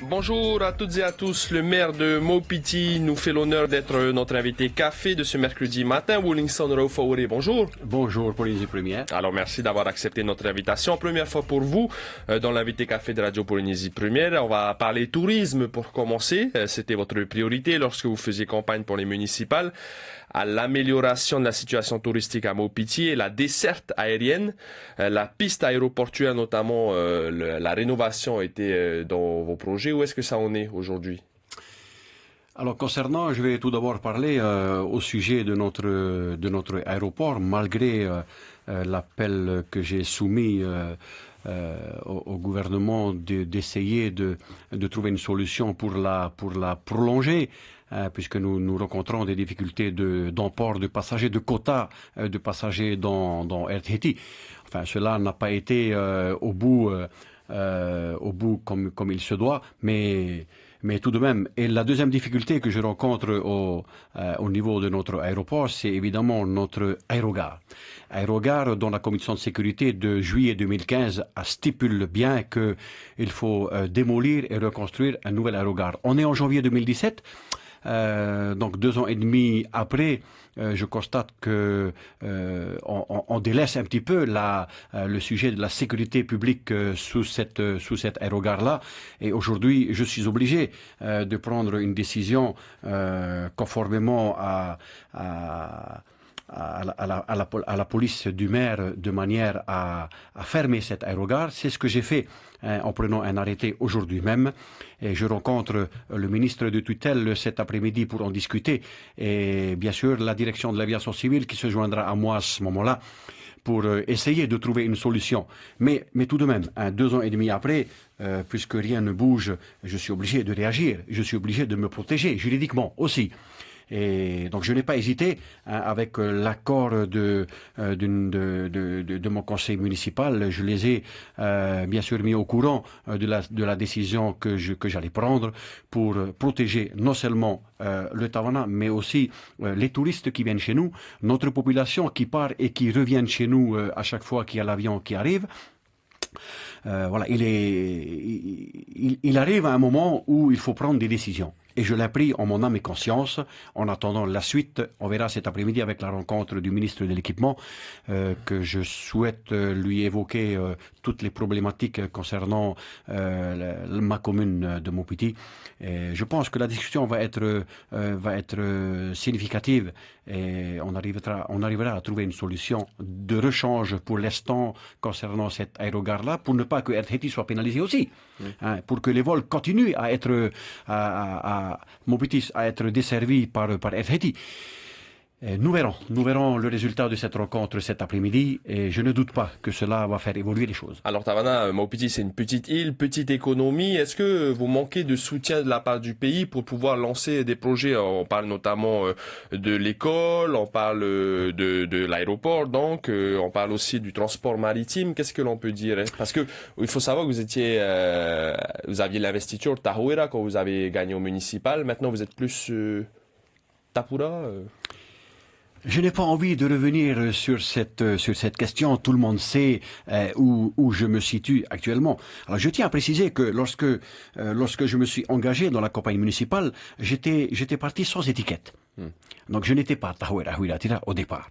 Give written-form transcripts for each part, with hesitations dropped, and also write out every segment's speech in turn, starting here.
Bonjour à toutes et à tous. Le maire de Maupiti nous fait l'honneur d'être notre invité café de ce mercredi matin. Wellington Raufawere, bonjour. Bonjour Polynésie Première. Alors merci d'avoir accepté notre invitation. Première fois pour vous dans l'invité café de Radio Polynésie Première. On va parler tourisme pour commencer. C'était votre priorité lorsque vous faisiez campagne pour les municipales à l'amélioration de la situation touristique à Maupiti et la desserte aérienne. La piste aéroportuaire notamment, la rénovation était dans vos projets. Où est-ce que ça en est aujourd'hui? Alors concernant, je vais tout d'abord parler au sujet de notre aéroport, malgré l'appel que j'ai soumis au gouvernement d'essayer de trouver une solution pour la prolonger. Puisque nous rencontrons des difficultés d'emport de passagers, de quotas de passagers dans Air Tahiti. Enfin, cela n'a pas été au bout comme il se doit, mais tout de même. Et la deuxième difficulté que je rencontre au niveau de notre aéroport, c'est évidemment notre aérogare. Aérogare dont la commission de sécurité de juillet 2015 stipule bien qu'il faut démolir et reconstruire un nouvel aérogare. On est en janvier 2017. Donc 2 ans et demi après, je constate que on délaisse un petit peu le sujet de la sécurité publique sous cette aérogare-là. Et aujourd'hui, je suis obligé de prendre une décision conformément à la police du maire de manière à fermer cette aérogare. C'est ce que j'ai fait en prenant un arrêté aujourd'hui même. Et je rencontre le ministre de tutelle cet après-midi pour en discuter. Et bien sûr, la direction de l'aviation civile qui se joindra à moi à ce moment-là pour essayer de trouver une solution. Mais tout de même, 2 ans et demi après, puisque rien ne bouge, je suis obligé de réagir. Je suis obligé de me protéger juridiquement aussi. Et donc je n'ai pas hésité, avec l'accord de mon conseil municipal, je les ai bien sûr mis au courant de la décision que j'allais prendre pour protéger non seulement le Tawana, mais aussi les touristes qui viennent chez nous, notre population qui part et qui revient chez nous à chaque fois qu'il y a l'avion qui arrive. Voilà, il arrive à un moment où il faut prendre des décisions. Et je l'ai pris en mon âme et conscience. En attendant la suite, on verra cet après-midi avec la rencontre du ministre de l'Équipement que je souhaite lui évoquer toutes les problématiques concernant ma commune de Maupiti. Et je pense que la discussion va être significative et on arrivera à trouver une solution de rechange pour l'instant concernant cette aérogare-là, pour ne pas que Air Tahiti soit pénalisé aussi, pour que les vols continuent à être Maupiti à être desservi par Air Tahiti. Nous verrons le résultat de cette rencontre cet après-midi et je ne doute pas que cela va faire évoluer les choses. Alors Tawana, Maupiti c'est une petite île, petite économie. Est-ce que vous manquez de soutien de la part du pays pour pouvoir lancer des projets? On parle notamment de l'école, on parle de l'aéroport, donc on parle aussi du transport maritime. Qu'est-ce que l'on peut dire? Parce que il faut savoir que vous aviez l'investiture Tahuera quand vous avez gagné au municipal. Maintenant vous êtes plus Tapura. Je n'ai pas envie de revenir sur cette question. Tout le monde sait où je me situe actuellement. Alors, je tiens à préciser que lorsque je me suis engagé dans la campagne municipale, j'étais parti sans étiquette. Donc, je n'étais pas Tahuera Huiratira au départ.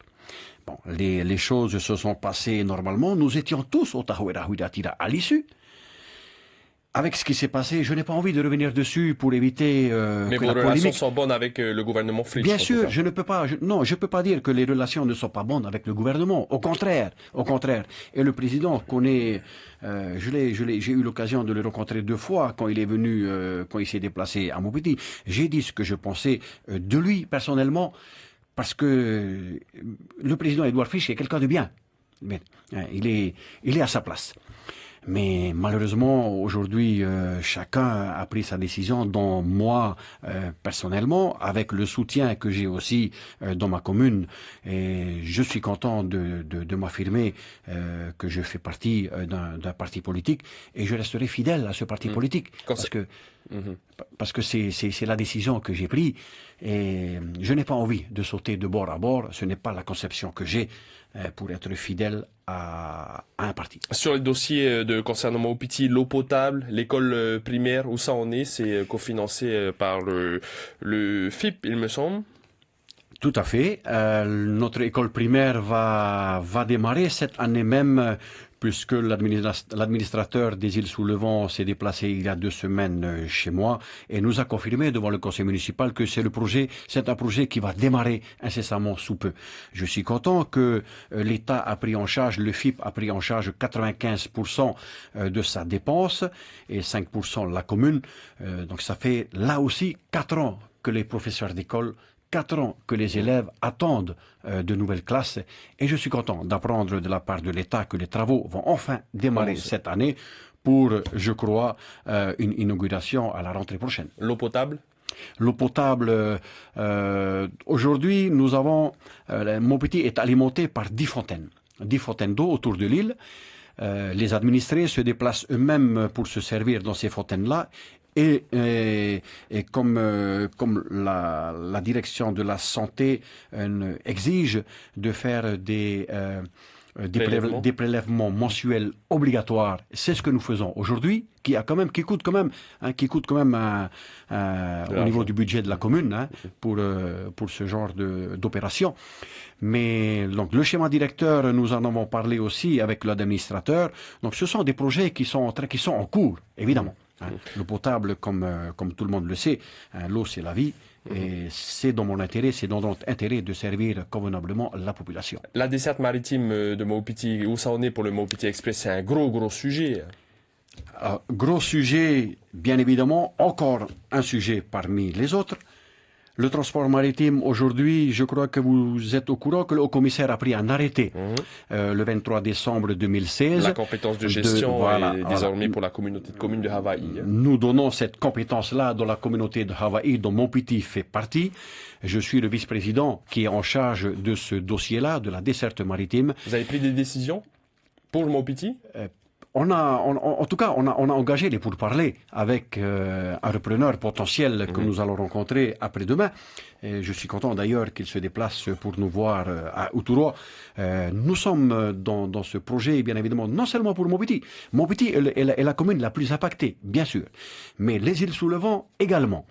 Bon, les choses se sont passées normalement. Nous étions tous au Tahuera Huiratira à l'issue. Avec ce qui s'est passé, je n'ai pas envie de revenir dessus pour éviter mais que vos la relations polémique sont bonnes avec le gouvernement Fritsch. Bien sûr, je ne peux pas. Je peux pas dire que les relations ne sont pas bonnes avec le gouvernement. Au contraire. Et le président connaît. J'ai eu l'occasion de le rencontrer 2 fois quand il est venu, quand il s'est déplacé à Maupiti. J'ai dit ce que je pensais de lui personnellement, parce que le président Edouard Fritsch est quelqu'un de bien. Mais, il est à sa place. Mais malheureusement, aujourd'hui, chacun a pris sa décision, dont moi, personnellement, avec le soutien que j'ai aussi dans ma commune. Et je suis content de m'affirmer que je fais partie d'un parti politique et je resterai fidèle à ce parti politique. Parce que c'est la décision que j'ai prise et je n'ai pas envie de sauter de bord à bord. Ce n'est pas la conception que j'ai pour être fidèle à un parti. Sur les dossiers concernant Maupiti, l'eau potable, l'école primaire, où ça en est? C'est cofinancé par le FIP, il me semble. Tout à fait. Notre école primaire va démarrer cette année même, puisque l'administrateur des îles sous le vent s'est déplacé il y a 2 semaines chez moi et nous a confirmé devant le conseil municipal que c'est un projet qui va démarrer incessamment sous peu. Je suis content que l'État a pris en charge, le FIP a pris en charge 95% de sa dépense et 5% la commune. Donc ça fait là aussi 4 ans que les professeurs d'école 4 ans que les élèves attendent de nouvelles classes et je suis content d'apprendre de la part de l'État que les travaux vont enfin démarrer cette année pour, je crois, une inauguration à la rentrée prochaine. L'eau potable? L'eau potable, aujourd'hui, nous avons, Maupiti est alimenté par 10 fontaines. 10 fontaines d'eau autour de l'île. Les administrés se déplacent eux-mêmes pour se servir dans ces fontaines-là. Et comme la direction de la santé exige de faire des prélèvements mensuels obligatoires, c'est ce que nous faisons aujourd'hui, qui coûte quand même au niveau du budget de la commune pour ce genre d'opération. Mais donc le schéma directeur, nous en avons parlé aussi avec l'administrateur. Donc ce sont des projets qui sont en cours, évidemment. L'eau potable, comme tout le monde le sait, l'eau c'est la vie et c'est dans mon intérêt, c'est dans notre intérêt de servir convenablement la population. La desserte maritime de Maupiti, où ça en est pour le Maupiti Express, c'est un gros sujet. Gros sujet, bien évidemment, encore un sujet parmi les autres. Le transport maritime, aujourd'hui, je crois que vous êtes au courant que le haut-commissaire a pris un arrêté le 23 décembre 2016. La compétence de gestion est désormais pour la communauté de communes de Hawaï. Nous donnons cette compétence-là dans la communauté de Hawaï, dont Maupiti fait partie. Je suis le vice-président qui est en charge de ce dossier-là, de la desserte maritime. Vous avez pris des décisions pour le Maupiti? En tout cas, on a engagé les pourparlers avec un repreneur potentiel que nous allons rencontrer après-demain. Et je suis content d'ailleurs qu'il se déplace pour nous voir à Uturoa. Nous sommes dans ce projet, bien évidemment, non seulement pour Maupiti. Maupiti est la commune la plus impactée, bien sûr, mais les îles sous le vent également.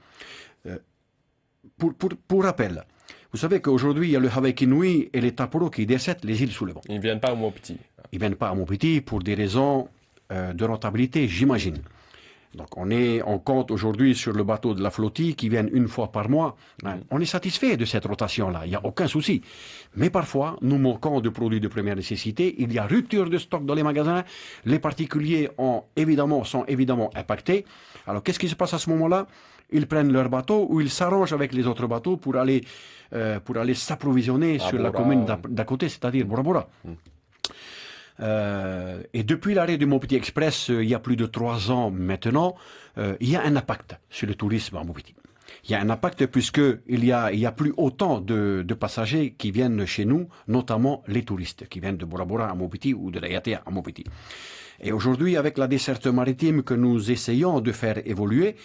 Pour rappel, vous savez qu'aujourd'hui, il y a le Hawaii Kinui et les Taporo qui dessertent les îles sous le vent. Ils ne viennent pas à Maupiti. Ils ne viennent pas à Maupiti pour des raisons de rentabilité, j'imagine. Donc on compte aujourd'hui sur le bateau de la flottille qui viennent une fois par mois. On est satisfait de cette rotation-là, il n'y a aucun souci. Mais parfois, nous manquons de produits de première nécessité, il y a rupture de stock dans les magasins, les particuliers sont évidemment impactés. Alors qu'est-ce qui se passe à ce moment-là? Ils prennent leur bateau ou ils s'arrangent avec les autres bateaux pour aller s'approvisionner sur la commune d'à côté, c'est-à-dire Bora Bora. Et depuis l'arrêt du Maupiti Express, il y a plus de 3 ans maintenant, il y a un impact sur le tourisme à Maupiti. Il y a un impact puisqu'il y a plus autant de passagers qui viennent chez nous, notamment les touristes qui viennent de Bora Bora à Maupiti ou de Raiatea à Maupiti. Et aujourd'hui, avec la desserte maritime que nous essayons de faire évoluer,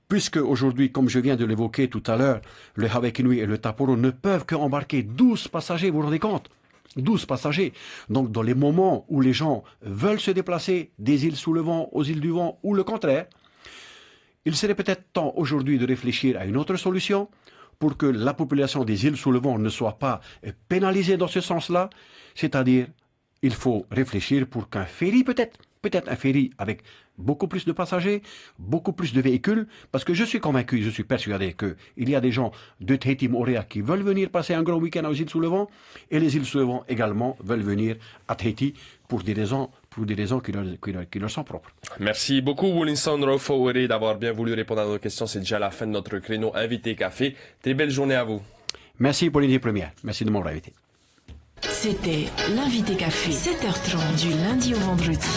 puisque aujourd'hui, comme je viens de l'évoquer tout à l'heure, le Hawaii Kinui et le Taporo ne peuvent qu'embarquer 12 passagers, vous vous rendez compte? 12 passagers. Donc, dans les moments où les gens veulent se déplacer des îles sous le vent aux îles du vent ou le contraire, il serait peut-être temps aujourd'hui de réfléchir à une autre solution pour que la population des îles sous le vent ne soit pas pénalisée dans ce sens-là. C'est-à-dire, il faut réfléchir pour qu'un ferry peut-être un ferry avec beaucoup plus de passagers, beaucoup plus de véhicules, parce que je suis convaincu, je suis persuadé qu'il y a des gens de Tahiti Moorea qui veulent venir passer un grand week-end aux îles sous le vent, et les îles sous le vent également veulent venir à Tahiti pour des raisons qui leur sont propres. Merci beaucoup, Winston Fouéré, d'avoir bien voulu répondre à nos questions. C'est déjà la fin de notre créneau Invité Café. Très belle journée à vous. Merci pour l'idée première. Merci de m'avoir invité. C'était l'Invité Café, 7h30 du lundi au vendredi.